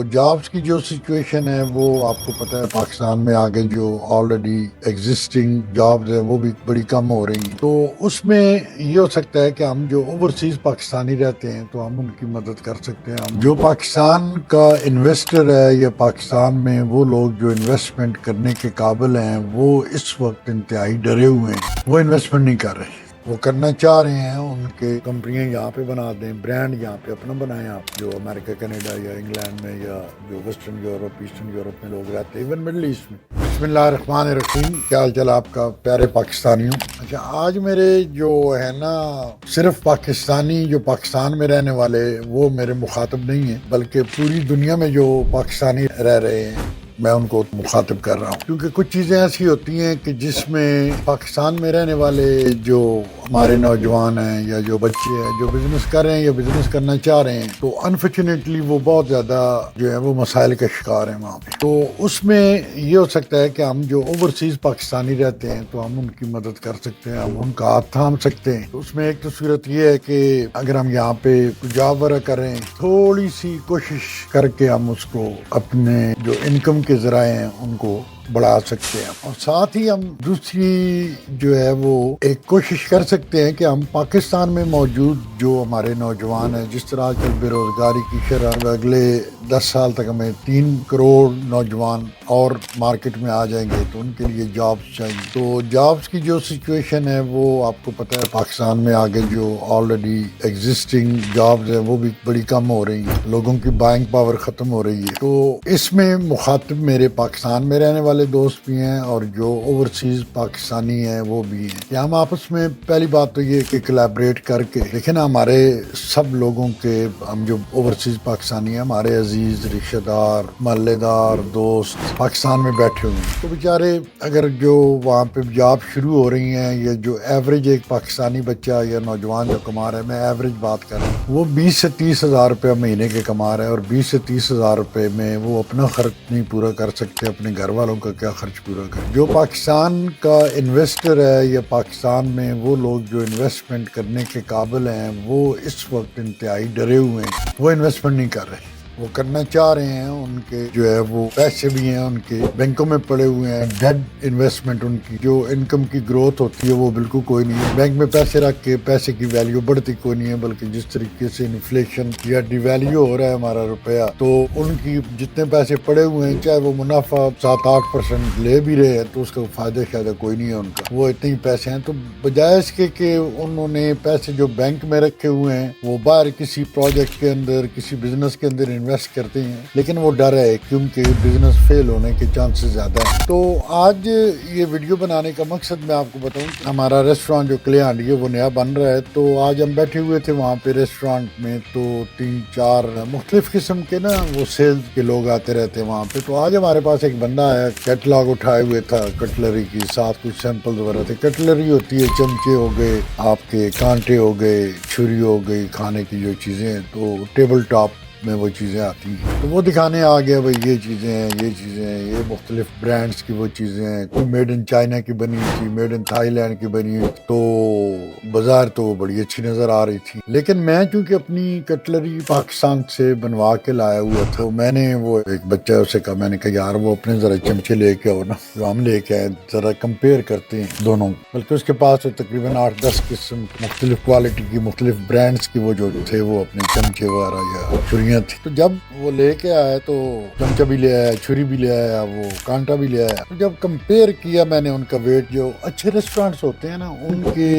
Jobs کی جو situation ہے وہ آپ کو پتہ ہے پاکستان میں آگے جو آلریڈی ایگزسٹنگ جابز ہیں وہ بھی بڑی کم ہو رہی ہیں، تو اس میں یہ ہو سکتا ہے کہ ہم جو اوورسیز پاکستانی رہتے ہیں تو ہم ان کی مدد کر سکتے ہیں. ہم جو پاکستان کا انویسٹر ہے یا پاکستان میں وہ لوگ جو انویسٹمنٹ کرنے کے قابل ہیں وہ اس وقت انتہائی ڈرے ہوئے ہیں، وہ انویسٹمنٹ نہیں کر رہے. وہ کرنا چاہ رہے ہیں ان کے کمپنیاں یہاں پہ بنا دیں، برانڈ یہاں پہ اپنا بنائیں، آپ جو امریکہ کینیڈا یا انگلینڈ میں یا جو ویسٹرن یورپ ایسٹرن یورپ میں لوگ رہتے ہیں، ایون مڈل ایسٹ میں. بسم اللہ الرحمن الرحیم. کیا حال چال آپ کا پیارے پاکستانیوں؟ اچھا، آج میرے جو ہے نا صرف پاکستانی جو پاکستان میں رہنے والے وہ میرے مخاطب نہیں ہیں، بلکہ پوری دنیا میں جو پاکستانی رہ رہے ہیں میں ان کو مخاطب کر رہا ہوں، کیونکہ کچھ چیزیں ایسی ہوتی ہیں کہ جس میں پاکستان میں رہنے والے جو ہمارے نوجوان ہیں یا جو بچے ہیں جو بزنس کر رہے ہیں یا بزنس کرنا چاہ رہے ہیں تو انفارچونیٹلی وہ بہت زیادہ جو ہے وہ مسائل کا شکار ہیں وہاں پہ. تو اس میں یہ ہو سکتا ہے کہ ہم جو اوورسیز پاکستانی رہتے ہیں تو ہم ان کی مدد کر سکتے ہیں، ہم ان کا ہاتھ تھام سکتے ہیں. تو اس میں ایک تو صورت یہ ہے کہ اگر ہم یہاں پہ جاب ورک کریں، تھوڑی سی کوشش کر کے ہم اس کو اپنے جو انکم کے ذرائع ہیں ان کو بڑھا سکتے ہیں، اور ساتھ ہی ہم دوسری جو ہے وہ ایک کوشش کر سکتے ہیں کہ ہم پاکستان میں موجود جو ہمارے نوجوان ہیں، جس طرح آج کل بے روزگاری کی شرح اگلے 10 سال تک ہمیں 3 کروڑ نوجوان اور مارکیٹ میں آ جائیں گے تو ان کے لیے جابس چاہیے. تو جابس کی جو سچویشن ہے وہ آپ کو پتہ ہے پاکستان میں آگے جو آلریڈی ایگزسٹنگ جابز ہیں وہ بھی بڑی کم ہو رہی ہیں، لوگوں کی بائنگ پاور ختم ہو رہی ہے. تو اس میں مخاطب میرے پاکستان میں رہنے والے دوست بھی ہیں اور جو اوورسیز پاکستانی ہیں وہ بھی ہیں. کہ ہم آپس میں پہلی بات تو یہ کہ کولیبریٹ کر کے دیکھیں نا، ہمارے سب لوگوں کے ہم جو اوورسیز پاکستانی ہیں، ہمارے عزیز رشتہ دار محلے دار دوست پاکستان میں بیٹھے ہوئے ہیں، تو بیچارے اگر جو وہاں پہ جاب شروع ہو رہی ہیں یا جو ایوریج ایک پاکستانی بچہ یا نوجوان جو کما رہا ہے، میں ایوریج بات کر رہا ہوں، وہ 20 سے 30 ہزار روپے مہینے کے کما رہا ہے، اور 20 سے 30 ہزار روپے میں وہ اپنا خرچ نہیں پورا کر سکتے، اپنے گھر والوں کا کیا خرچ پورا کر. جو پاکستان کا انویسٹر ہے یا پاکستان میں وہ لوگ جو انویسٹمنٹ کرنے کے قابل ہیں وہ اس وقت انتہائی ڈرے ہوئے ہیں، وہ انویسٹمنٹ نہیں کر رہے. وہ کرنا چاہ رہے ہیں، ان کے جو ہے وہ پیسے بھی ہیں ان کے بینکوں میں پڑے ہوئے ہیں، ڈیڈ انویسٹمنٹ، ان کی جو انکم کی گروتھ ہوتی ہے وہ بالکل کوئی نہیں ہے. بینک میں پیسے رکھ کے پیسے کی ویلیو بڑھتی کوئی نہیں ہے، بلکہ جس طریقے سے انفلیشن یا ڈی ویلیو ہو رہا ہے ہمارا روپیہ، تو ان کی جتنے پیسے پڑے ہوئے ہیں چاہے وہ منافع 7-8% لے بھی رہے ہیں تو اس کا فائدہ شاید کوئی نہیں ہے ان کا، وہ اتنے ہی پیسے ہیں. تو بجائے اس کے کہ انہوں نے پیسے جو بینک میں رکھے ہوئے ہیں وہ باہر کسی پروجیکٹ کے اندر کسی بزنس کے اندر انویسٹ کرتے ہیں، لیکن وہ ڈر ہے کیونکہ بزنس فیل ہونے کے چانسز زیادہ ہیں. تو آج یہ ویڈیو بنانے کا مقصد میں آپ کو بتاؤں کہ ہمارا ریسٹورانٹ جو کلے ہانڈی ہے وہ نیا بن رہا ہے. تو آج ہم بیٹھے ہوئے تھے وہاں پہ ریسٹورانٹ میں، تو 3-4 مختلف قسم کے نا وہ سیلز کے لوگ آتے رہتے ہیں وہاں پہ. تو آج ہمارے پاس ایک بندہ آیا، کیٹلاگ اٹھائے ہوئے تھا کٹلری کی، ساتھ کچھ سیمپلز وغیرہ تھے. کٹلری ہوتی ہے چمچے ہو گئے، آپ کے کانٹے ہو گئے، چھری ہو گئی، کھانے کی جو چیزیں ہیں، تو ٹیبل ٹاپ میں وہ چیزیں آتی ہیں. تو وہ دکھانے آ گیا بھائی یہ چیزیں ہیں، یہ چیزیں ہیں، یہ مختلف برانڈز کی وہ چیزیں ہیں، کوئی میڈ ان چائنا کی بنی ہوئی تھی، میڈ ان تھائی لینڈ کی بنی ہوئی. تو بازار تو بڑی اچھی نظر آ رہی تھی، لیکن میں چونکہ اپنی کٹلری پاکستان سے بنوا کے لایا ہوا تھا، میں نے وہ ایک بچہ اسے کہا، میں نے کہا یار وہ اپنے ذرا چمچے لے کے آؤ نا، جو ہم لے کے آئے ذرا کمپیئر کرتے ہیں دونوں. بلکہ اس کے پاس تو تقریباً 8-10 قسم مختلف کوالٹی کی مختلف برانڈز کی وہ جو تھے وہ اپنے چمچے وغیرہ یا چھریاں تھی. تو جب وہ لے کے آیا تو چمچہ بھی لے آیا، چھری بھی لے آیا، وہ کانٹا بھی لے آیا. تو جب کمپیئر کیا میں نے ان کا ویٹ، جو اچھے ریسٹورانٹس ہوتے ہیں نا ان کے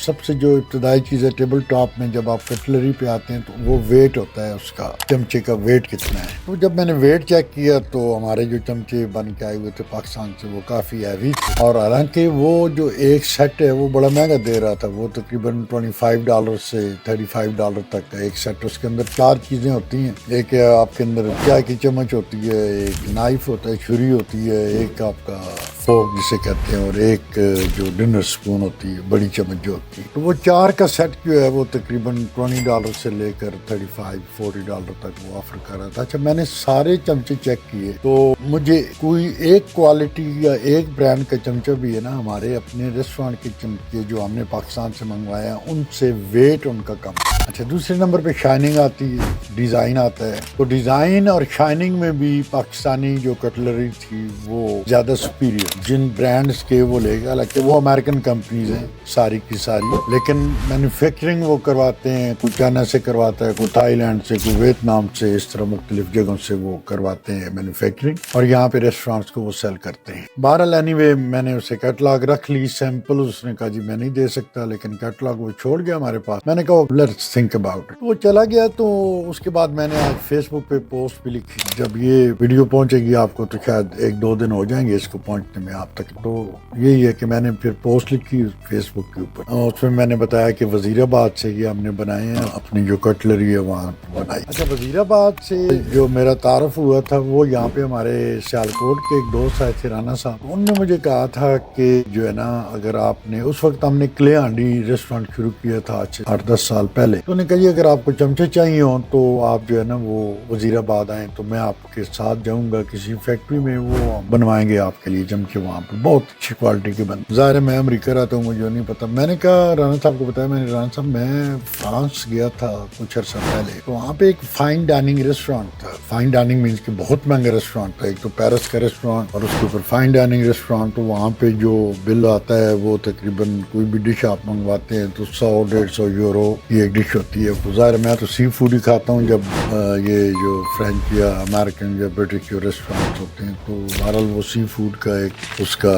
سب سے جو ابتدائی چیز ہے ٹیبل ٹاپ میں جب آپ کٹلری پہ آتے ہیں تو وہ ویٹ ہوتا ہے اس کا، چمچے کا ویٹ کتنا ہے. تو جب میں نے ویٹ چیک کیا تو ہمارے جو چمچے بن کے آئے ہوئے تھے پاکستان سے وہ کافی ہیوی تھے، اور حالانکہ وہ جو ایک سیٹ ہے وہ بڑا مہنگا دے رہا تھا، وہ تقریباً $25 سے $35 تک کا ایک سیٹ. اس کے اندر 4 چیزیں ہوتی ہیں، ایک آپ کے اندر چائے کی چمچ ہوتی ہے، ایک نائف ہوتا ہے، چھری ہوتی ہے، ایک آپ کا فوک جسے کہتے ہیں اور ایک جو ڈنر سپون ہوتی ہے بڑی چمچ جو ہوتی ہے. تو وہ 4 کا سیٹ جو ہے وہ تقریباً $20 سے لے کر $35-40 تک وہ آفر کر رہا تھا. اچھا میں نے سارے چمچے چیک کیے تو مجھے کوئی ایک کوالٹی یا ایک برانڈ کا چمچہ بھی ہے نا ہمارے اپنے ریسٹورانٹ کے چمچے جو ہم نے پاکستان سے منگوایا ہیں ان سے ویٹ ان کا کم. اچھا دوسرے نمبر پہ شائننگ آتی ہے, ڈیزائن آتا ہے. تو ڈیزائن اور شائننگ میں بھی پاکستانی جو کٹلری تھی وہ زیادہ سپیریئر جن برانڈز کے وہ لے گا. حالانکہ وہ امریکن کمپنیز ہیں ساری کی ساری, لیکن مینوفیکچرنگ وہ کرواتے ہیں, کوئی چائنا سے کرواتا ہے, کوئی تھائی لینڈ سے, کوئی ویتنام سے, اس طرح مختلف جگہوں سے وہ کرواتے ہیں مینوفیکچرنگ اور یہاں پہ ریسٹورانٹس کو وہ سیل کرتے ہیں. بہرحال اینی وے میں نے اسے کیٹلاگ رکھ لی سیمپل. اس نے کہا جی میں نہیں دے سکتا, لیکن کیٹلاگ وہ چھوڑ گیا ہمارے پاس. میں نے کہا لیٹس تھنک اباؤٹ اٹ. وہ چلا گیا. تو اس کے بعد میں نے آج فیس بک پہ پوسٹ بھی لکھی. جب یہ ویڈیو پہنچے گی آپ کو تو شاید 1-2 دن ہو جائیں گے اس کو پہنچنے میں آپ تک. تو یہی ہے کہ میں نے پھر پوسٹ لکھی فیس بک کے اوپر. اس میں میں نے بتایا کہ وزیر آباد سے یہ ہم نے بنائے ہیں, اپنی جو کٹلری ہے وہاں بنائی. اچھا وزیر آباد سے جو میرا تعارف ہوا تھا وہ یہاں پہ ہمارے سیالکوٹ کے ایک دوست آئے تھے رانا صاحب. انہوں نے مجھے کہا تھا کہ جو ہے نا اگر آپ نے اس وقت ہم نے کلے ہانڈی ریسٹورانٹ شروع کیا تھا 8-10 سال پہلے. تو انہوں نے کہا جی اگر آپ کو چمچے چاہیے ہوں تو آپ جو ہے نا وہ وزیر آباد آئیں تو میں آپ کے ساتھ جاؤں گا کسی فیکٹری میں, وہ بنوائیں گے آپ کے لیے چمچے وہاں پہ بہت اچھی کوالٹی کے بن. ظاہر ہے میں امریکہ رہتا ہوں مجھے نہیں پتا. میں نے کہا رانا صاحب کو بتایا, میں نے رانا صاحب میں فرانس گیا تھا کچھ عرصہ پہلے, تو وہاں پہ ایک فائن ڈائننگ ریسٹورانٹ تھا. فائن ڈائننگ مینس کہ بہت مہنگا ریسٹورانٹ تھا. ایک تو پیرس کا ریسٹورانٹ اور اس کے اوپر فائن ڈائننگ ریسٹورانٹ. تو وہاں پہ جو بل آتا ہے وہ تقریباً کوئی بھی ڈش آپ منگواتے ہیں تو 100-150 یورو یہ ایک ڈش ہوتی ہے. ظاہر میں تو سی فوڈ ہی کھاتا ہوں جب یہ جو فرینچ یا امریکن یا برٹش جو ریسٹورانٹ ہوتے ہیں. تو بہرحال وہ سی فوڈ کا ایک اس کا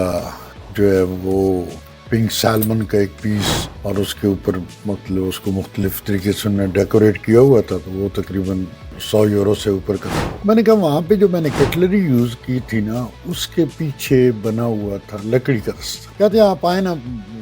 جو ہے وہ پنک سیلمن کا ایک پیس اور اس کے اوپر مطلب اس کو مختلف طریقے سے انہوں نے ڈیکوریٹ کیا ہوا تھا. تو وہ تقریباً 100 یورو سے اوپر کا. میں نے کہا وہاں پہ جو میں نے کٹلری یوز کی تھی نا اس کے پیچھے بنا ہوا تھا لکڑی کا رستہ. کہتے ہیں آپ آئیں نا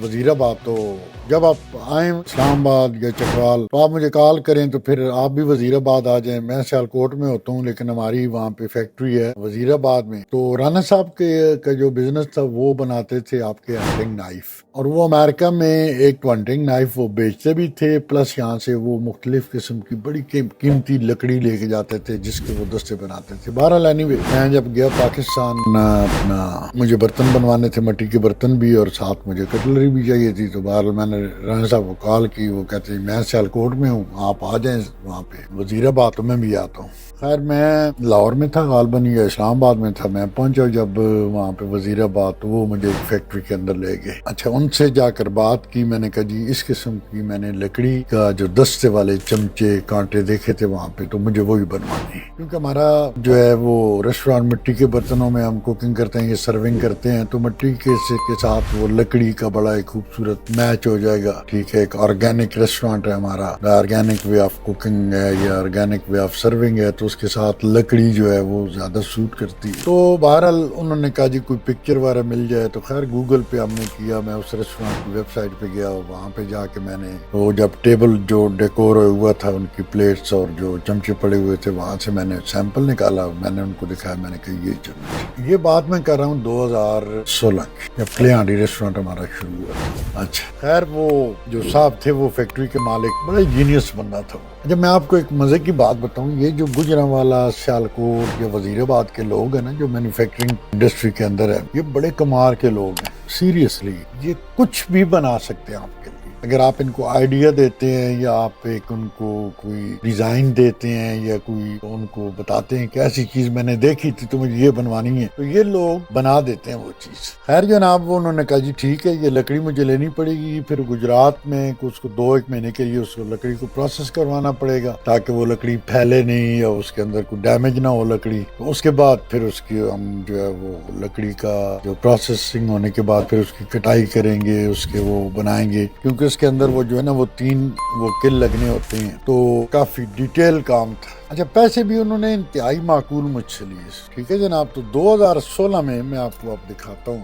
وزیر آباد, تو جب آپ آئیں اسلام آباد یا چکوال تو آپ مجھے کال کریں تو پھر آپ بھی وزیر آباد آ جائیں. میں سیالکوٹ میں ہوتا ہوں لیکن ہماری وہاں پہ فیکٹری ہے وزیر آباد میں. تو رانا صاحب کا جو بزنس تھا وہ بناتے تھے آپ کے ہنٹنگ نائف, اور وہ امریکہ میں ایک ہنٹنگ نائف وہ بیچتے بھی تھے, پلس یہاں سے وہ مختلف قسم کی بڑی قیمتی لکڑی لے کے جاتے تھے جس کے وہ دستے بناتے تھے. بہرحال اینی وے میں جب گیا پاکستان اپنا مجھے برتن بنوانے تھے, مٹی کے برتن بھی اور ساتھ مجھے کٹلری بھی چاہیے تھی. تو بہرحال میں نے رانا صاحب کو کال کی. وہ کہتے ہیں میں سیالکوٹ میں ہوں, آپ آ جائیں وہاں پہ وزیر آباد. تو میں بھی آتا ہوں. خیر میں لاہور میں تھا غالباً یا اسلام آباد میں تھا. میں پہنچا جب وہاں پہ وزیر آباد تو وہ مجھے ایک فیکٹری کے اندر لے گئے. اچھا ان سے جا کر بات کی. میں نے کہا جی اس قسم کی میں نے لکڑی کا جو دستے والے چمچے کانٹے دیکھے تھے وہاں پہ, تو مجھے وہی بنوانے ہیں. کیونکہ ہمارا جو ہے وہ ریسٹورانٹ مٹی کے برتنوں میں ہم کوکنگ کرتے ہیں, یہ سرونگ کرتے ہیں, تو مٹی کے ساتھ وہ لکڑی کا بڑا ایک خوبصورت میچ ہو جائے گا. ٹھیک ہے, ایک آرگینک ریسٹورانٹ ہے ہمارا, آرگینک وے آف کوکنگ ہے یا آرگینک وے آف سرونگ ہے, تو اس کے ساتھ لکڑی جو ہے وہ زیادہ سوٹ کرتی ہے. تو بہرحال انہوں نے کہا جی کوئی پکچر وغیرہ مل جائے. تو خیر گوگل پہ ہم نے کیا, میں اس ریسٹورانٹ کی ویب سائٹ پہ گیا, وہاں پہ جا کے میں نے وہ جب ٹیبل جو ڈیکور ہوا تھا ان کی پلیٹس اور جو چمچے پڑے ہوئے تھے وہاں سے میں نے سیمپل نکالا, میں نے ان کو دکھایا. میں نے کہا یہ چمچ, یہ بات میں کر رہا ہوں 2016 کی جب کلے ہانڈی ریسٹورانٹ ہمارا شروع ہوا. اچھا خیر وہ جو صاحب تھے وہ فیکٹری کے مالک بڑا جینیس بندہ تھا. جب میں آپ کو ایک مزے کی بات بتاؤں, یہ جو گجرانوالا سیالکوٹ یا وزیر آباد کے لوگ ہیں نا جو مینوفیکچرنگ انڈسٹری کے اندر ہے, یہ بڑے کمال کے لوگ ہیں. سیریسلی یہ کچھ بھی بنا سکتے ہیں آپ کے لیے اگر آپ ان کو آئیڈیا دیتے ہیں یا آپ ایک ان کو کوئی ڈیزائن دیتے ہیں یا کوئی ان کو بتاتے ہیں کہ ایسی چیز میں نے دیکھی تھی تو مجھے یہ بنوانی ہے, تو یہ لوگ بنا دیتے ہیں وہ چیز. خیر جناب وہ انہوں نے کہا جی ٹھیک ہے یہ لکڑی مجھے لینی پڑے گی. پھر گجرات میں اس کو 2-1 مہینے کے لیے اس کو لکڑی کو پروسیس کروانا پڑے گا تاکہ وہ لکڑی پھیلے نہیں یا اس کے اندر کوئی ڈیمیج نہ ہو لکڑی. تو اس کے بعد پھر اس کی ہم جو ہے وہ لکڑی کا جو پروسیسنگ ہونے کے بعد پھر اس کی کٹائی کریں گے, اس کے وہ بنائیں گے, کیونکہ اس کے اندر وہ جو ہے نا وہ 3 وہ کل لگنے ہوتے ہیں. تو کافی ڈیٹیل کام تھا. اچھا پیسے بھی انہوں نے انتہائی معقول مجھ سے لیے. ٹھیک ہے جناب. تو 2016 میں آپ کو اب دکھاتا ہوں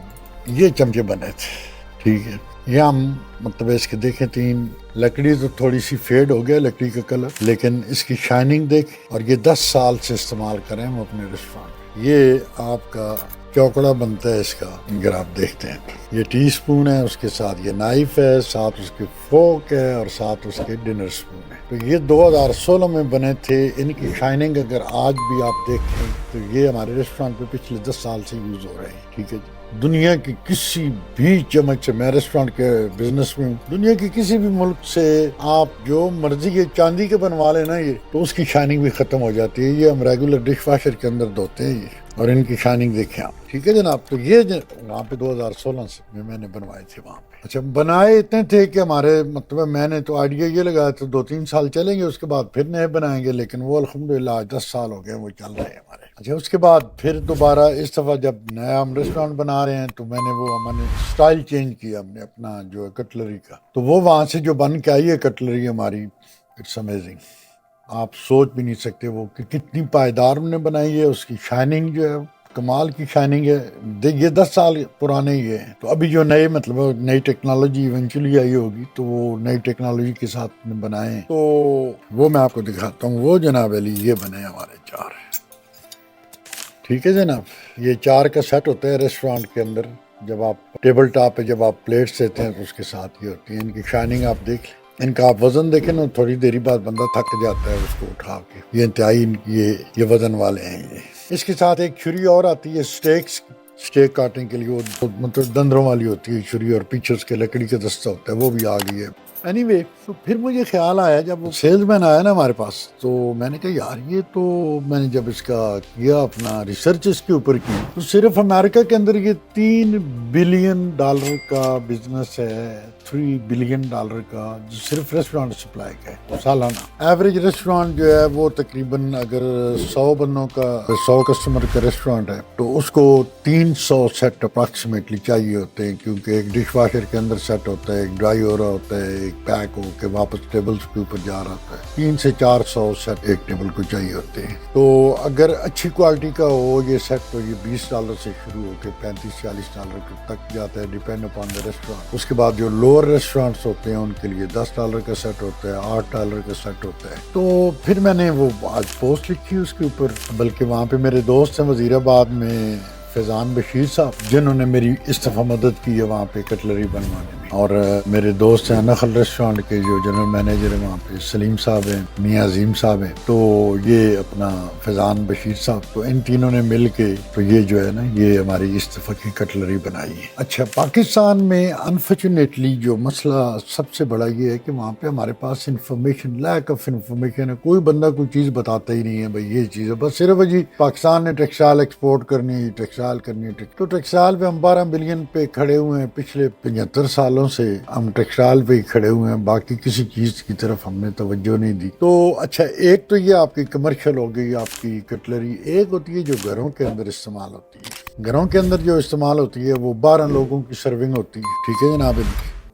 یہ چمچے بنے تھے. ٹھیک ہے, یہ ہم مطلب اس کے دیکھیں 3 لکڑی تو تھوڑی سی فیڈ ہو گیا لکڑی کا کلر, لیکن اس کی شائننگ دیکھ, اور یہ 10 سال سے استعمال کریں ہم اپنے ریسٹورانٹ. یہ آپ کا چوکڑا بنتا ہے اس کا اگر آپ دیکھتے ہیں. یہ ٹی سپون ہے، اس کے ساتھ یہ نائف ہے، ساتھ اس کے فورک ہے اور ساتھ اس کے ڈنر سپون ہے. تو یہ 2016 میں بنے تھے. ان کی شائننگ اگر آج بھی آپ دیکھیں تو یہ ہمارے ریسٹورینٹ پہ پچھلے 10 سال سے یوز ہو رہے ہیں. ٹھیک ہے جی. دنیا کی کسی بھی چمچ سے، میں ریسٹورینٹ کے بزنس میں ہوں، دنیا کے کسی بھی ملک سے آپ جو مرضی یہ چاندی کے بنوا لیں نا یہ، تو اس کی شائننگ بھی ختم ہو جاتی ہے. یہ ہم ریگولر ڈش واشر کے اندر دھوتے ہیں یہ، اور ان کی شائننگ دیکھیں آپ. ٹھیک ہے جناب. تو یہ وہاں پہ 2016 سے میں نے بنوائے تھے وہاں پہ. اچھا، بنائے اتنے تھے کہ ہمارے مطلب میں نے تو آئیڈیا یہ لگایا تھا 2-3 سال چلیں گے، اس کے بعد پھر نئے بنائیں گے، لیکن وہ الحمدللہ آج 10 سال ہو گئے وہ چل رہے ہیں ہمارے. اچھا، اس کے بعد پھر دوبارہ اس دفعہ جب نیا ہم ریسٹورینٹ بنا رہے ہیں تو میں نے ہم نے سٹائل چینج کیا، ہم نے اپنا جو کٹلری کا. تو وہ وہاں سے جو بن کے آئی ہے کٹلری ہماری، اٹس امیزنگ. آپ سوچ بھی نہیں سکتے وہ کہ کتنی پائیدار ہم نے بنائی ہے. اس کی شائننگ جو ہے کمال کی شائننگ ہے. یہ 10 سال پرانے ہی ہے. تو ابھی جو نئے مطلب نئی ٹیکنالوجی ایونچولی آئی ہوگی تو وہ نئی ٹیکنالوجی کے ساتھ بنائے ہیں. تو وہ میں آپ کو دکھاتا ہوں. وہ جناب علی یہ بنے ہمارے 4. ٹھیک ہے جناب. یہ 4 کا سیٹ ہوتا ہے ریسٹورینٹ کے اندر. جب آپ ٹیبل ٹاپ پہ جب آپ پلیٹس دیتے ہیں تو اس کے ساتھ یہ ہوتی ہے. ان کی شائننگ آپ دیکھ لیں. ان کا آپ وزن دیکھیں نا، تھوڑی دیر بعد بندہ تھک جاتا ہے اس کو اٹھا کے. یہ انتہائی یہ وزن والے ہیں یہ. اس کے ساتھ ایک چھری اور آتی ہے سٹیک کاٹنے کے لیے. وہ مطلب دندروں والی ہوتی ہے چھری، اور پیچھے اس کے لکڑی کا دستہ ہوتا ہے، وہ بھی آ گئی ہے. اینی وے، تو پھر مجھے خیال آیا جب وہ سیلز مین آیا نا ہمارے پاس، تو میں نے کہا یار یہ تو میں نے جب اس کا کیا اپنا ریسرچ اس کے اوپر کی، تو صرف امریکہ کے اندر یہ $3 بلین کا بزنس ہے. $3 بلین کا جو صرف ریسٹورانٹ سپلائی کا ہے سالانہ. ایوریج ریسٹورانٹ جو ہے وہ تقریباً اگر 100 بندوں کا 100 کسٹمر کا ریسٹورانٹ ہے تو اس کو 300 سیٹ اپراکسیمیٹلی چاہیے ہوتے ہیں، کیونکہ ایک ڈش واشر کے اندر سیٹ ہوتا ہے، ایک ڈرائی ہو رہا ہوتا ہے، ایک پیک ہو کے واپس ٹیبلز کے اوپر جا رہا ہوتا ہے. 300 سے 400 سیٹ ایک ٹیبل کو چاہیے ہوتے ہیں. تو اگر اچھی کوالٹی کا ہو یہ سیٹ تو یہ $20 سے شروع ہو کے $35-40 تک جاتا ہے، ڈیپینڈ اپان دا ریسٹورینٹ. اس کے بعد جو لوور ریسٹورینٹس ہوتے ہیں ان کے لیے $10 کا سیٹ ہوتا ہے، $8 کا سیٹ ہوتا ہے. تو پھر میں نے وہ آج پوسٹ لکھی اس کے اوپر، بلکہ وہاں پہ میرے دوست ہیں وزیر آباد میں فیضان بشیر صاحب، جنہوں نے میری اس دفعہ مدد کی ہے وہاں پہ کٹلری بنوانے میں. اور میرے دوست ہیں نخل ریسٹورینٹ کے جو جنرل مینیجر ہیں وہاں پہ، سلیم صاحب ہیں، میاں عظیم صاحب ہیں. تو یہ اپنا فیضان بشیر صاحب، تو ان تینوں نے مل کے تو یہ جو ہے نا یہ ہماری اس دفعہ کی کٹلری بنائی ہے. اچھا، پاکستان میں انفارچونیٹلی جو مسئلہ سب سے بڑا یہ ہے کہ وہاں پہ ہمارے پاس انفارمیشن، لیک آف انفارمیشن ہے. کوئی بندہ کوئی چیز بتاتا ہی نہیں ہے بھائی یہ چیز ہے. بس صرف جی پاکستان نے ٹیکسٹائل ایکسپورٹ کرنی ہے، ٹیکسٹائل کرنی ہے. تو ٹیکسٹائل پہ ہم 12 بلین پہ کھڑے ہوئے ہیں. پچھلے 75 سالوں سے ہم ٹیکسٹائل پہ ہی کھڑے ہوئے ہیں، باقی کسی چیز کی طرف ہم نے توجہ نہیں دی. تو اچھا، ایک تو یہ آپ کی کمرشل ہو گئی آپ کی کٹلری. ایک ہوتی ہے جو گھروں کے اندر استعمال ہوتی ہے. گھروں کے اندر جو استعمال ہوتی ہے وہ 12 لوگوں کی سرونگ ہوتی ہے. ٹھیک ہے جناب.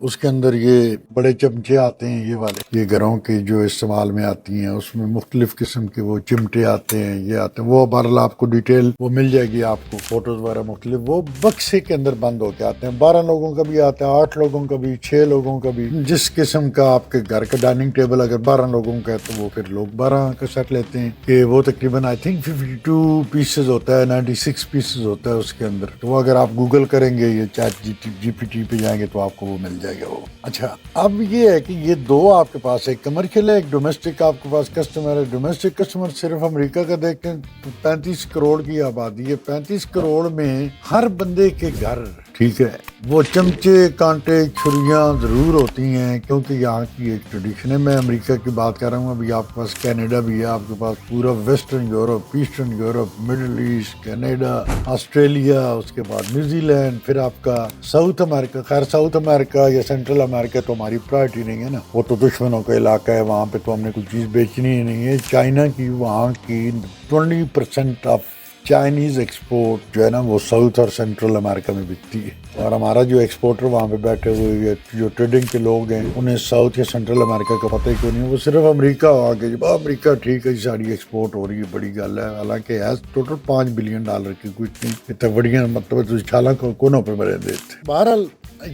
اس کے اندر یہ بڑے چمچے آتے ہیں، یہ والے یہ گھروں کے جو استعمال میں آتی ہیں. اس میں مختلف قسم کے وہ چمٹے آتے ہیں، یہ آتے ہیں. وہ بہرحال آپ کو ڈیٹیل وہ مل جائے گی آپ کو، فوٹوز وغیرہ مختلف. وہ بکسے کے اندر بند ہو کے آتے ہیں. 12 لوگوں کا بھی آتا ہے، 8 لوگوں کا بھی، 6 لوگوں کا بھی. جس قسم کا آپ کے گھر کا ڈائننگ ٹیبل اگر 12 لوگوں کا ہے تو وہ پھر لوگ 12 کا سیٹ لیتے ہیں. کہ وہ تقریباً آئی تھنک 52 پیسز ہوتا ہے، 96 پیسز ہوتا ہے اس کے اندر. تو وہ اگر آپ گوگل کریں گے، یہ چیٹ جی پی ٹی پہ جائیں گے تو آپ کو وہ مل جائے گا وہ. اچھا، اب یہ ہے کہ یہ دو آپ کے پاس، ایک کمرشل ہے، ایک ڈومیسٹک آپ کے پاس کسٹمر ہے. ڈومیسٹک کسٹمر صرف امریکہ کا دیکھیں تو 35 کروڑ کی آبادی ہے. 35 کروڑ میں ہر بندے کے گھر، ٹھیک ہے، وہ چمچے، کانٹے، چھریاں ضرور ہوتی ہیں، کیونکہ یہاں کی ایک ٹریڈیشن ہے. میں امریکہ کی بات کر رہا ہوں. ابھی آپ کے پاس کینیڈا بھی ہے، آپ کے پاس پورا Western Europe, Eastern Europe, Middle East, Canada, Australia, اس کے بعد نیوزی لینڈ، پھر آپ کا ساؤتھ امریکہ. خیر ساؤتھ امریکہ یا سینٹرل امریکہ تو ہماری پرائرٹی نہیں ہے نا، وہ تو دشمنوں کا علاقہ ہے. وہاں پہ تو ہم نے کوئی چیز بیچنی ہی نہیں ہے. چائنا کی وہاں کی 20% آف چائنیز ایکسپورٹ جو ہے نا وہ ساؤتھ اور سینٹرل امریکہ میں بکتی ہے. اور ہمارا جو ایکسپورٹر وہاں پہ بیٹھے ہوئے جو ٹریڈنگ کے لوگ ہیں، انہیں ساؤتھ یا سینٹرل امریکہ کا پتہ ہی کیوں نہیں. وہ صرف امریکہ آگے جب امریکہ ٹھیک ہے ساری ایکسپورٹ ہو رہی ہے، بڑی گل ہے. حالانکہ ہے ٹوٹل $5 بلین کی کوئی اتنی بڑیاں مطلب چھالا کونوں پہ مرے دیتے. بہرحال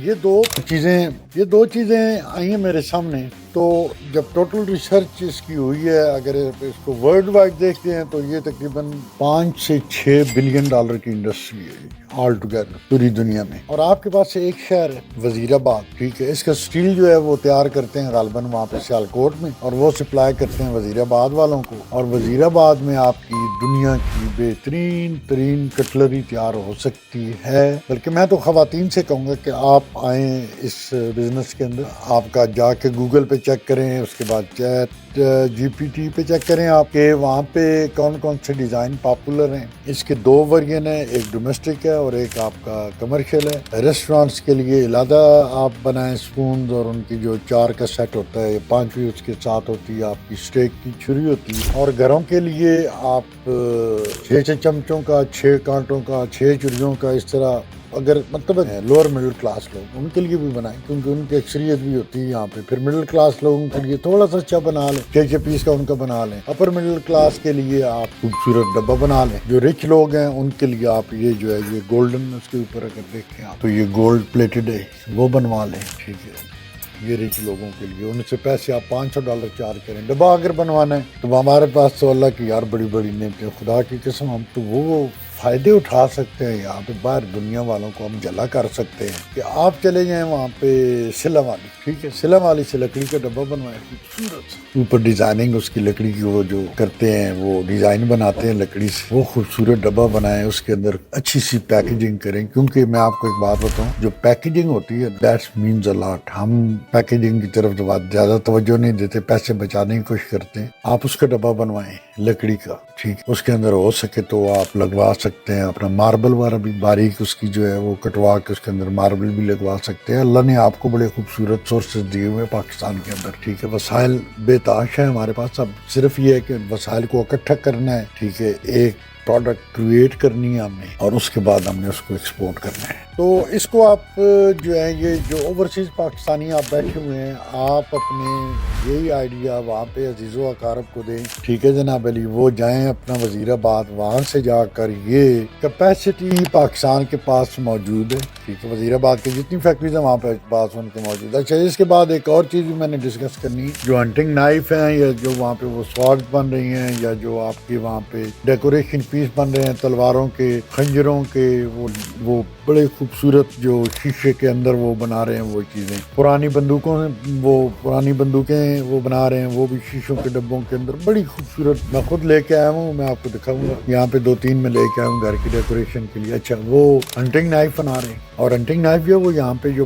یہ دو چیزیں آئی ہیں میرے سامنے. تو جب ٹوٹل ریسرچ اس کی ہوئی ہے، اگر اس کو ورلڈ وائڈ دیکھتے ہیں تو یہ تقریباً 5 سے 6 بلین ڈالر کی انڈسٹری ہے آل ٹوگیدر پوری دنیا میں۔ اور آپ کے پاس ایک شہر ہے وزیر آباد، ٹھیک ہے، اس کا سٹیل جو ہے وہ تیار کرتے ہیں غالباً وہاں پہ سیالکوٹ میں، اور وہ سپلائی کرتے ہیں وزیر آباد والوں کو، اور وزیر آباد میں آپ کی دنیا کی بہترین ترین کٹلری تیار ہو سکتی ہے۔ بلکہ میں تو خواتین سے کہوں گا کہ آپ آئیں اس بزنس کے اندر، آپ کا جا کے گوگل پہ چیک کریں، اس کے بعد چیٹ جی پی ٹی پہ چیک کریں آپ کے وہاں پہ کون کون سے ڈیزائن پاپولر ہیں۔ اس کے 2 ورژن ہیں، ایک ڈومیسٹک ہے اور ایک آپ کا کمرشل ہے۔ ریسٹورانٹس کے لیے علیحدہ آپ بنائیں سپونز، اور ان کی جو 4 کا سیٹ ہوتا ہے، 5ویں اس کے ساتھ ہوتی ہے آپ کی اسٹیک کی چھری ہوتی ہے، اور گھروں کے لیے آپ 6 چمچوں کا، 6 کانٹوں کا، 6 چریوں کا، اس طرح اگر مطلب لوور مڈل کلاس لوگ ان کے لیے بھی بنائیں، کیونکہ ان کی اکثریت بھی ہوتی ہے یہاں پہ۔ پھر مڈل کلاس لوگوں کے لیے تھوڑا سا اچھا بنا لیں، 6 پیس کا ان کا بنا لیں۔ اپر مڈل کلاس کے لیے آپ خوبصورت ڈبہ بنا لیں۔ جو رچ لوگ ہیں ان کے لیے آپ یہ جو ہے یہ گولڈن، اس کے اوپر اگر دیکھیں آپ تو یہ گولڈ پلیٹڈ ہے، وہ بنوا لیں، ٹھیک ہے۔ یہ ریچ لوگوں کے لیے ان سے پیسے آپ $500 چارج کریں۔ ڈبہ اگر بنوانا ہے تو ہمارے پاس تو اللہ کی یار بڑی بڑی نعمتیں، خدا کی قسم ہم تو وہ فائدے اٹھا سکتے ہیں یہاں پہ، باہر دنیا والوں کو ہم جلا کر سکتے ہیں کہ آپ چلے جائیں وہاں پہ سلا والی، ٹھیک ہے، سلا والی سے لکڑی کا ڈبہ بنوائے خوبصورت، اوپر ڈیزائننگ اس کی لکڑی کی، وہ جو کرتے ہیں وہ ڈیزائن بناتے ہیں لکڑی سے، وہ خوبصورت ڈبہ بنائیں، اس کے اندر اچھی سی پیکیجنگ کریں، کیونکہ میں آپ کو ایک بات بتاؤں، جو پیکیجنگ ہوتی ہے دیٹس مینز اے لاٹ۔ ہم پیکیجنگ کی طرف زیادہ توجہ نہیں دیتے، پیسے بچانے کی کوشش کرتے ہیں۔ آپ اس کا ڈبہ بنوائیں لکڑی کا، ٹھیک، اس کے اندر ہو سکے تو آپ لگوا سکتے ہیں اپنا ماربل والا بھی، باریک اس کی جو ہے وہ کٹوا کے اس کے اندر ماربل بھی لگوا سکتے ہیں۔ اللہ نے آپ کو بڑے خوبصورت سورسز دیے ہوئے پاکستان کے اندر، ٹھیک ہے، وسائل بے تاش ہے ہمارے پاس۔ اب صرف یہ ہے کہ وسائل کو اکٹھا کرنا ہے، ٹھیک ہے، ایک پروڈکٹ کریٹ کرنی ہے ہم نے، اور اس کے بعد ہم نے اس کو ایکسپورٹ کرنا ہے۔ تو اس کو آپ جو ہے یہ جو اوورسیز پاکستانی آپ بیٹھے ہوئے ہیں، آپ اپنے یہی آئیڈیا وہاں پہ عزیز و اقارب کو دیں، ٹھیک ہے جناب علی، وہ جائیں اپنا وزیر آباد، وہاں سے جا کر یہ کیپیسٹی پاکستان کے پاس موجود ہے، ٹھیک ہے، وزیر آباد کی جتنی فیکٹریز ہیں وہاں پہ پاس ان کے موجود ہے۔ اچھا، اس کے بعد ایک اور چیز بھی میں نے ڈسکس کرنی، جو ہنٹنگ نائف ہیں یا جو وہاں پہ وہ سواڈ بن رہی ہیں، یا جو آپ کے وہاں پہ ڈیکوریشن پیس بن رہے ہیں، تلواروں کے، خنجروں کے، وہ بڑے خوبصورت جو شیشے کے اندر وہ بنا رہے ہیں وہ چیزیں، پرانی بندوقیں وہ بنا رہے ہیں، وہ بھی شیشوں کے ڈبوں کے اندر بڑی خوبصورت۔ میں خود لے کے آیا ہوں، میں آپ کو دکھاؤں گا، یہاں پہ 2-3 میں لے کے آیا ہوں گھر کی ڈیکوریشن کے لیے۔ اچھا، وہ ہنٹنگ نائف بنا رہے ہیں، اور ہنٹنگ نائف جو وہ یہاں پہ جو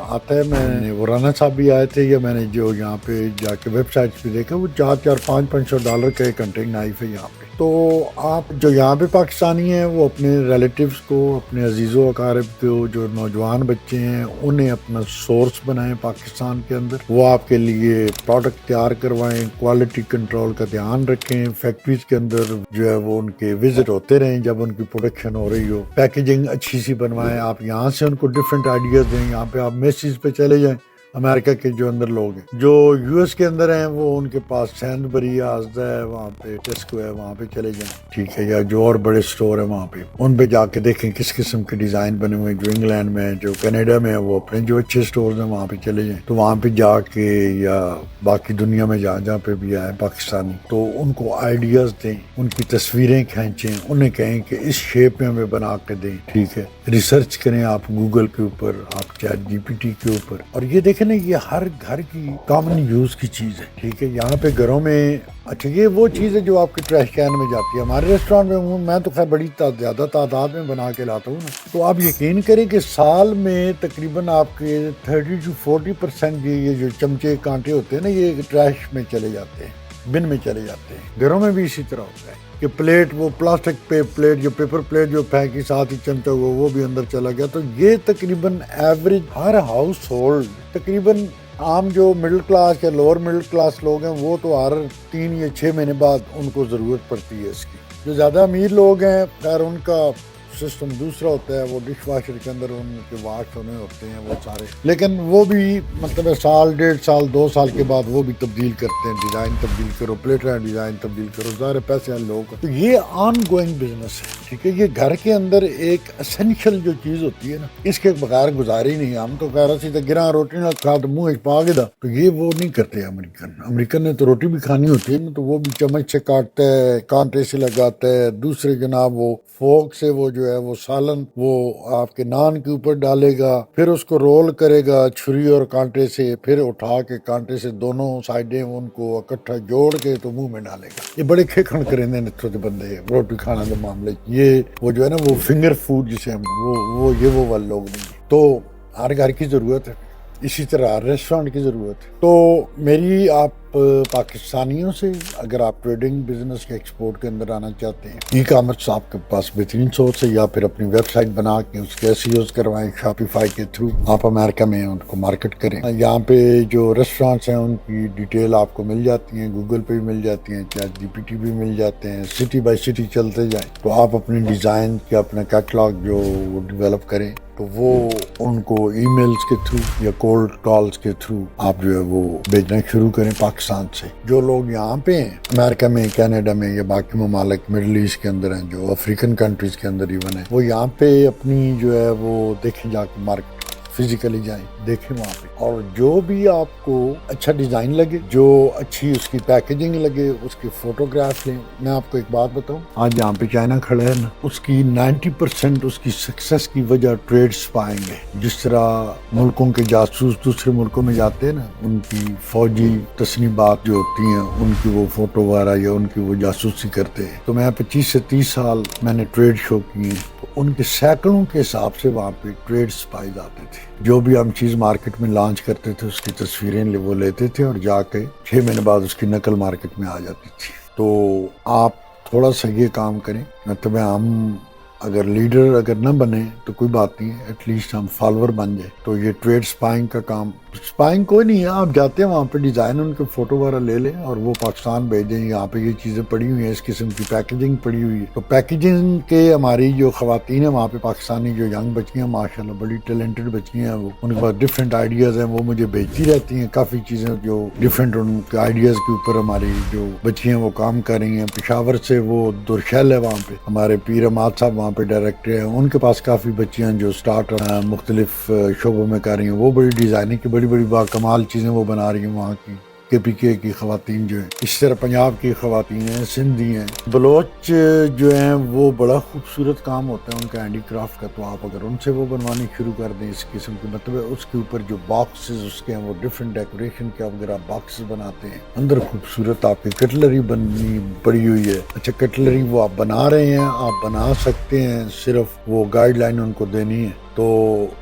آتا ہے، میں نے وہ رانا صاحب بھی آئے تھے، یا میں نے جو یہاں پہ جا کے ویب سائٹ پہ دیکھا، وہ $400-500 کا ایک ہنٹنگ نائف ہے یہاں پہ۔ تو آپ جو یہاں پہ پاکستانی ہیں وہ اپنے ریلیٹیوز کو، اپنے عزیز و اقارب کو، جو نوجوان بچے ہیں، انہیں اپنا سورس بنائیں پاکستان کے اندر، وہ آپ کے لیے پروڈکٹ تیار کروائیں، کوالٹی کنٹرول کا دھیان رکھیں، فیکٹریز کے اندر جو ہے وہ ان کے وزٹ ہوتے رہیں جب ان کی پروڈکشن ہو رہی ہو، پیکیجنگ اچھی سی بنوائیں، آپ یہاں سے ان کو ڈفرینٹ آئیڈیاز دیں۔ یہاں پہ آپ میسیز پہ چلے جائیں، امریکہ کے جو اندر لوگ ہیں، جو یو ایس کے اندر ہیں، وہ ان کے پاس سینڈ بری آزدہ ہے، وہاں پہ ٹیسکو ہے، وہاں پہ چلے جائیں، ٹھیک ہے، یا جو اور بڑے سٹور ہیں وہاں پہ، ان پہ جا کے دیکھیں کس قسم کے ڈیزائن بنے ہوئے ہیں، جو انگلینڈ میں، جو کینیڈا میں، وہ اپنے جو اچھے سٹورز ہیں وہاں پہ چلے جائیں۔ تو وہاں پہ جا کے، یا باقی دنیا میں جہاں پہ بھی آئے پاکستانی، تو ان کو آئیڈیاز دیں، ان کی تصویریں کھینچیں، انہیں کہیں کہ اس شیپ میں ہمیں بنا کے دیں، ٹھیک ہے، ریسرچ کریں آپ گوگل کے اوپر، آپ چیٹ جی پی ٹی کے اوپر، اور یہ دیکھیں نا، یہ ہر گھر کی کامن یوز کی چیز ہے، ٹھیک ہے، یہاں پہ گھروں میں۔ اچھا، یہ وہ چیز ہے جو آپ کے ٹریش کین میں جاتی ہے، ہمارے ریسٹورینٹ میں میں تو خیر بڑی زیادہ تعداد میں بنا کے لاتا ہوں نا، تو آپ یقین کریں کہ سال میں تقریباً آپ کے 30-40% یہ جو چمچے کانٹے ہوتے ہیں نا، یہ ٹریش میں چلے جاتے ہیں، بن میں چلے جاتے ہیں۔ گھروں میں بھی اسی طرح ہوتا ہے کہ پلیٹ، وہ پلاسٹک پہ پلیٹ، جو پیپر پلیٹ جو پھینکی، ساتھ ہی چمچہ وہ بھی اندر چلا گیا۔ تو یہ تقریباً ایوریج ہر ہاؤس ہولڈ، تقریباً عام جو مڈل کلاس یا لوور مڈل کلاس لوگ ہیں، وہ تو ہر 3 یا 6 مہینے بعد ان کو ضرورت پڑتی ہے اس کی۔ جو زیادہ امیر لوگ ہیں، خیر ان کا سسٹم دوسرا ہوتا ہے, وہ ڈش واشر کے اندر ان کے واش ہونے ہوتے ہیں وہ سارے, لیکن وہ بھی مطلب سال 1.5 سال 2 سال کے بعد وہ بھی تبدیل کرتے ہیں, ڈیزائن تبدیل کرو, پلیٹر ڈیزائن تبدیل کرو, ظاہر پیسے ہیں لوگوں کا. تو یہ آن گوئنگ بزنس ہے, ٹھیک ہے. یہ گھر کے اندر ایک اسینشل جو چیز ہوتی ہے نا, اس کے بغیر گزاری نہیں. ہم تو کہہ رہے تھے گراں روٹی نہ کھا تو منہ پا گیا, تو یہ وہ نہیں کرتے امریکن نے تو روٹی بھی کھانی ہوتی ہے نا, تو وہ بھی چمچ سے کاٹتا ہے, کانٹے سے لگاتا ہے, دوسرے جناب وہ فوک سے وہ جو ہے وہ سالن وہ آپ کے نان کے اوپر ڈالے گا, پھر اس کو رول کرے گا چھری اور کانٹے سے, پھر اٹھا کے کانٹے سے دونوں سائڈیں ان کو اکٹھا جوڑ کے تو منہ میں ڈالے گا. یہ بڑے کھیکھن کرندے نتھو دے بندے ہیں روٹی کھانا کے معاملے. یہ وہ جو ہے نا وہ فنگر فوڈ جسے ہم وہ والے لوگ نہیں. تو ہر گھر کی ضرورت ہے, اسی طرح ریسٹورانٹ کی ضرورت ہے. تو میری آپ پاکستانیوں سے اگر آپ ٹریڈنگ بزنس کے ایکسپورٹ کے اندر آنا چاہتے ہیں, ای کامرس آپ کے پاس بہترین سورس ہے, یا پھر اپنی ویب سائٹ بنا کے اس کے SEOs کروائیں شاپیفائی کے تھرو, آپ امریکہ میں ان کو مارکیٹ کریں. یہاں پہ جو ریسٹورانٹس ہیں ان کی ڈیٹیل آپ کو مل جاتی ہیں, گوگل پہ بھی مل جاتی ہیں, چیٹ GPT بھی مل جاتے ہیں. سٹی بائی سٹی چلتے جائیں تو آپ اپنی ڈیزائن یا اپنا کیٹلاگ جو ڈیولپ کریں, تو وہ ان کو ای میلز کے تھرو یا کولڈ کالز کے تھرو آپ جو ہے وہ بھیجنا شروع کریں پاکستان سے. جو لوگ یہاں پہ ہیں امریکہ میں, کینیڈا میں یا باقی ممالک مڈل ایسٹ کے اندر ہیں, جو افریقن کنٹریز کے اندر ایون ہیں, وہ یہاں پہ اپنی جو ہے وہ دیکھیں, جا کے مارکیٹ فزیکلی جائیں, دیکھیں وہاں پہ. اور جو بھی آپ کو اچھا ڈیزائن لگے, جو اچھی اس کی پیکیجنگ لگے, اس کے فوٹوگراف لیں. میں آپ کو ایک بات بتاؤں, آج جہاں پہ چائنا کھڑا ہے نا, اس کی 90% اس کی سکسیس کی وجہ ٹریڈ سپائنگ ہے. جس طرح ملکوں کے جاسوس دوسرے ملکوں میں جاتے ہیں نا, ان کی فوجی تسنیبات جو ہوتی ہیں ان کی وہ فوٹو وغیرہ یا ان کی وہ جاسوسی کرتے ہیں. تو میں 25 سے 30 سال میں نے ٹریڈ شو کیے, تو ان کے سینکڑوں کے حساب سے وہاں پہ ٹریڈ سپائز آتے تھے. جو بھی ہم چیز مارکیٹ میں لانچ کرتے تھے اس کی تصویریں وہ لیتے تھے, اور جا کے 6 مہینے بعد اس کی نقل مارکیٹ میں آ جاتی تھی. تو آپ تھوڑا سا یہ کام کریں, مطلب ہم اگر لیڈر اگر نہ بنے تو کوئی بات نہیں ہے, ایٹ لیسٹ ہم فالوور بن جائے. تو یہ ٹریڈ سپائنگ کا کام, سپائنگ کوئی نہیں ہے, آپ جاتے ہیں وہاں پہ ڈیزائن ان کے فوٹو وغیرہ لے لیں اور وہ پاکستان بھیجیں. یہاں پہ یہ چیزیں پڑی ہوئی ہیں, اس قسم کی پیکیجنگ پڑی ہوئی ہے. تو پیکیجنگ کے ہماری جو خواتین ہیں وہاں پہ پاکستانی جو ینگ بچیاں ماشاءاللہ بڑی ٹیلنٹڈ بچیاں ہیں, وہ ان کے پاس ڈفرینٹ آئیڈیاز ہیں, وہ مجھے بھیجتی رہتی ہیں کافی چیزیں جو ڈفرینٹ ان کے آئیڈیاز کے اوپر ہماری جو بچیاں وہ کام کر رہی ہیں. پشاور سے وہ درشل ہے, وہاں پہ ہمارے پیر احمد صاحب وہاں پہ ڈائریکٹر ہیں, ان کے پاس کافی بچیاں جو سٹارٹ مختلف شعبوں میں کر رہی ہیں. وہ بڑی ڈیزائننگ کی بڑی بڑی باکمال چیزیں وہ بنا رہی ہیں وہاں کی. KPK کی خواتین جو ہیں, اس طرح پنجاب کی خواتین ہیں, سندھی ہیں, بلوچ جو ہیں, وہ بڑا خوبصورت کام ہوتا ہے ان کا ہینڈی کرافٹ کا. تو آپ اگر ان سے وہ بنوانی شروع کر دیں اس قسم کے, مطلب اس کے اوپر جو باکسز اس کے ہیں وہ ڈفرینٹ ڈیکوریشن کے, اگر آپ باکسز بناتے ہیں اندر خوبصورت آپ کی کٹلری بننی پڑی ہوئی ہے. اچھا کٹلری وہ آپ بنا رہے ہیں, آپ بنا سکتے ہیں, صرف وہ گائیڈ لائن ان کو دینی ہے. تو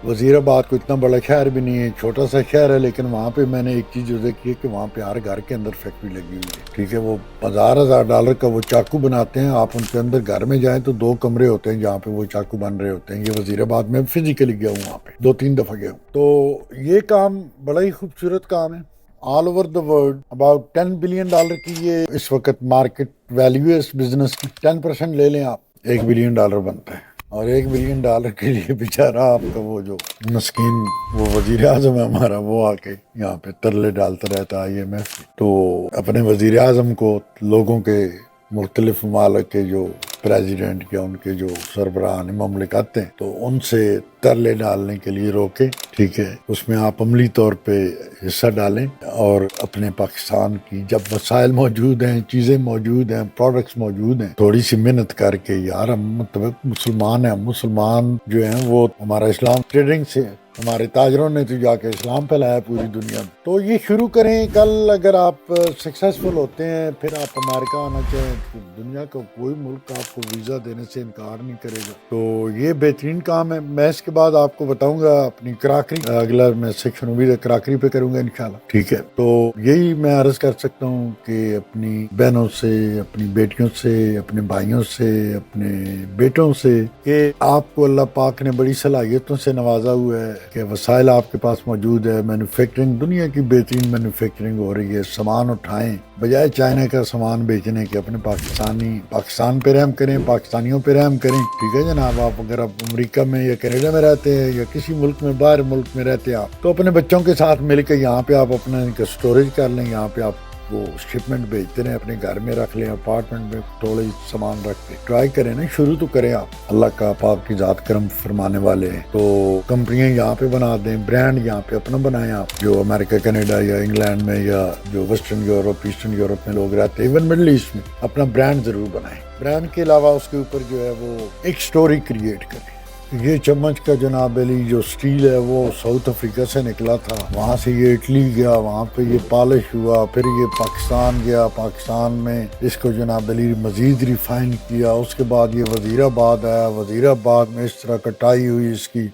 وزیر آباد کو اتنا بڑا شہر بھی نہیں ہے, چھوٹا سا شہر ہے, لیکن وہاں پہ میں نے ایک چیز جو دیکھی ہے کہ وہاں پہ ہر گھر کے اندر فیکٹری لگی ہوئی ہے. ٹھیک ہے, وہ $1000 کا وہ چاقو بناتے ہیں. آپ ان کے اندر گھر میں جائیں تو 2 کمرے ہوتے ہیں جہاں پہ وہ چاقو بن رہے ہوتے ہیں. یہ وزیر آباد میں فزیکلی گیا ہوں, وہاں پہ 2-3 دفعہ گیا ہوں. تو یہ کام بڑا ہی خوبصورت کام ہے. All over the world about $10 billion کی یہ اس وقت مارکیٹ ویلیو ہے اس بزنس کی. 10% لے لیں آپ, $1 بلین بنتا ہے. اور $1 بلین کے لیے بیچارہ آپ کا وہ جو مسکین وہ وزیر اعظم ہے ہمارا, وہ آ کے یہاں پہ ترلے ڈالتا رہتا ہے IMF. تو اپنے وزیر اعظم کو لوگوں کے مختلف ممالک کے جو پریزیڈنٹ یا ان کے جو سربراہان مملکت ہیں, تو ان سے ترلے ڈالنے کے لیے روکیں. ٹھیک ہے, اس میں آپ عملی طور پہ حصہ ڈالیں, اور اپنے پاکستان کی جب وسائل موجود ہیں, چیزیں موجود ہیں, پروڈکٹس موجود ہیں, تھوڑی سی محنت کر کے, یار ہم مطلب مسلمان ہیں, مسلمان جو ہیں وہ ہمارا اسلام ٹریڈنگ سے, ہمارے تاجروں نے تو جا کے اسلام پھیلایا پوری دنیا میں. تو یہ شروع کریں. کل اگر آپ سکسیسفل ہوتے ہیں, پھر آپ امریکہ آنا چاہیں تو دنیا کا کوئی ملک آپ کو ویزا دینے سے انکار نہیں کرے گا. تو یہ بہترین کام ہے. میں اس کے بعد آپ کو بتاؤں گا اپنی کراکری, اگلا میں سیکشن امید ہے کراکری پہ کروں گا انشاءاللہ. ٹھیک ہے, تو یہی میں عرض کر سکتا ہوں کہ اپنی بہنوں سے, اپنی بیٹیوں سے, اپنے بھائیوں سے, اپنے بیٹوں سے, کہ آپ کو اللہ پاک نے بڑی صلاحیتوں سے نوازا ہوا ہے. کہ وسائل آپ کے پاس موجود ہے، مینوفیکچرنگ دنیا کی بہترین مینوفیکچرنگ ہو رہی ہے، سامان اٹھائیں بجائے چائنا کا سامان بیچنے کے، اپنے پاکستان پہ رحم کریں، پاکستانیوں پہ رحم کریں، ٹھیک ہے جناب۔ آپ اگر آپ امریکہ میں یا کینیڈا میں رہتے ہیں یا کسی ملک میں باہر ملک میں رہتے ہیں آپ، تو اپنے بچوں کے ساتھ مل کے یہاں پہ آپ اپنا اسٹوریج کر لیں، یہاں پہ آپ وہ شپمنٹ بھیجتے رہیں، اپنے گھر میں رکھ لیں، اپارٹمنٹ میں تھوڑے سامان رکھ کے ٹرائی کریں نا، شروع تو کریں آپ۔ اللہ کا آپ کی ذات کرم فرمانے والے ہیں، تو کمپنیاں یہاں پہ بنا دیں، برانڈ یہاں پہ اپنا بنائیں آپ، جو امریکہ کینیڈا یا انگلینڈ میں یا جو ویسٹرن یورپ ایسٹرن یورپ میں لوگ رہتے ہیں، ایون مڈل ایسٹ میں، اپنا برانڈ ضرور بنائیں۔ برانڈ کے علاوہ اس کے اوپر جو ہے وہ ایک سٹوری کریٹ کریں۔ یہ چمچ کا جناب علی جو سٹیل ہے وہ ساؤتھ افریقہ سے نکلا تھا، وہاں سے یہ اٹلی گیا، وہاں پہ یہ پالش ہوا، پھر یہ پاکستان گیا، پاکستان میں اس کو جناب علی مزید ریفائن کیا، اس کے بعد یہ وزیر آباد آیا، وزیر آباد میں اس طرح کٹائی ہوئی اس کی،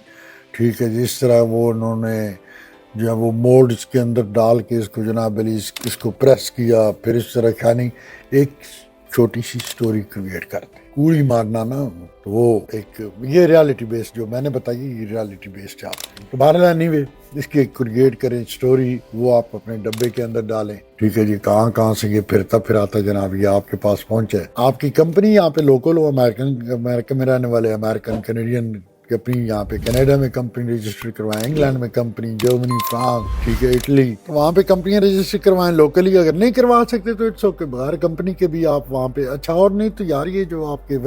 ٹھیک ہے جس طرح وہ انہوں نے جو ہے وہ مولڈ اس کے اندر ڈال کے اس کو جناب علی اس کو پریس کیا، پھر اس طرح کھانی ایک چھوٹی سی سٹوری کریٹ کرتے، کوڑی مارنا نا، تو وہ ایک یہ ریالٹی بیسڈ جو میں نے بتائی یہ ریالٹی بیسڈ ہے آپ تو بہرحال اینی وے اس کی کریٹ کریں سٹوری، وہ آپ اپنے ڈبے کے اندر ڈالیں، ٹھیک ہے جی۔ کہاں سے یہ پھرتا پھراتا جناب یہ آپ کے پاس پہنچے، آپ کی کمپنی یہاں پہ لوکل ہو، امریکہ میں رہنے والے امریکن کینیڈین اپنی یہاں پہ کینیڈا میں کمپنی رجسٹر کروائیں، انگلینڈ میں کمپنی، جرمنی، فرانس، ٹھیک ہے اٹلی، تو وہاں پہ کمپنیاں رجسٹر کروائیں لوکلی، اگر نہیں کروا سکتے تو اٹس اوکے، بغیر کمپنی کے بھی آپ وہاں پہ اچھا، اور نہیں تو یار یہ جو آپ کے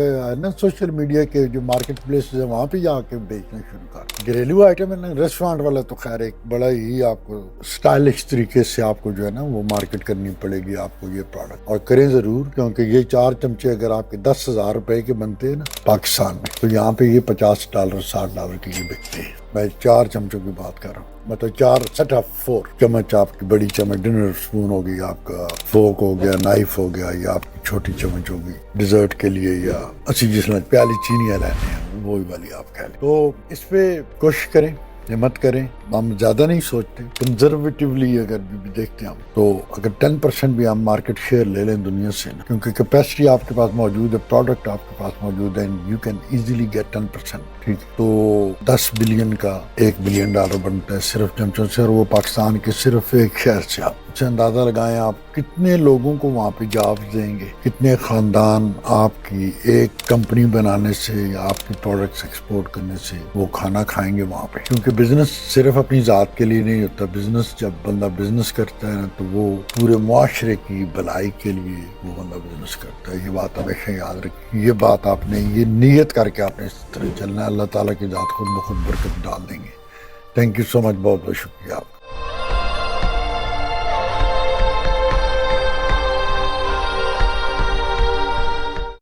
نا سوشل میڈیا کے جو مارکیٹ پلیسز ہیں وہاں پہ جا کے بیچنا شروع کر، گھریلو آئٹم ہے نا، ریسٹورانٹ والا تو خیر ایک بڑا ہی آپ کو اسٹائلش طریقے سے آپ کو جو ہے نا وہ مارکیٹ کرنی پڑے گی آپ کو یہ پروڈکٹ، اور کریں ضرور، کیونکہ یہ 4 چمچے اگر آپ کے 10,000 روپے کے بنتے ہیں نا پاکستان میں، تو یہاں پہ یہ $50 $60 کی یہ بکتے ہیں۔ میں 4 چمچوں کی بات کر رہا ہوں، مطلب 4 سیٹ آف 4 چمچ، آپ کی بڑی چمچ ڈنر سپون ہوگی، آپ کا فوک ہو گیا، نائف ہو گیا، یا آپ کی چھوٹی چمچ ہوگی ڈیزرٹ کے لیے، یا اسی جس میں پیالی چینیاں لیتے ہیں وہی والی آپ کہہ لیں، تو اس پہ کوشش کریں، ہمت کریں، ہم زیادہ نہیں سوچتے، کنزرویٹیولی اگر بھی دیکھتے ہیں ہم، تو اگر 10% بھی ہم مارکیٹ شیئر لے لیں دنیا سے نا، کیونکہ کیپیسٹی آپ کے پاس موجود ہے، پروڈکٹ آپ کے پاس موجود ہے، یو کین ایزیلی گیٹ 10%، ٹھیک، تو 10 بلین کا $1 بلین بنتا ہے صرف چمچوں سے، اور وہ پاکستان کے صرف ایک شہر سے۔ آپ سے اندازہ لگائیں آپ کتنے لوگوں کو وہاں پہ جابز دیں گے، کتنے خاندان آپ کی ایک کمپنی بنانے سے یا آپ کی پروڈکٹس ایکسپورٹ کرنے سے وہ کھانا کھائیں گے وہاں پہ، کیونکہ بزنس صرف اپنی ذات کے لیے نہیں ہوتا، بزنس جب بندہ بزنس کرتا ہے نا تو وہ پورے معاشرے کی بھلائی کے لیے وہ بندہ بزنس کرتا ہے، یہ بات ہمیشہ یاد رکھیں، یہ بات آپ نے یہ نیت کر کے آپ نے اس طرح چلنا ہے، اللہ تعالیٰ کی ذات خود بخود برکت ڈال دیں گے۔ تھینک یو سو مچ، بہت بہت شکریہ آپ کا۔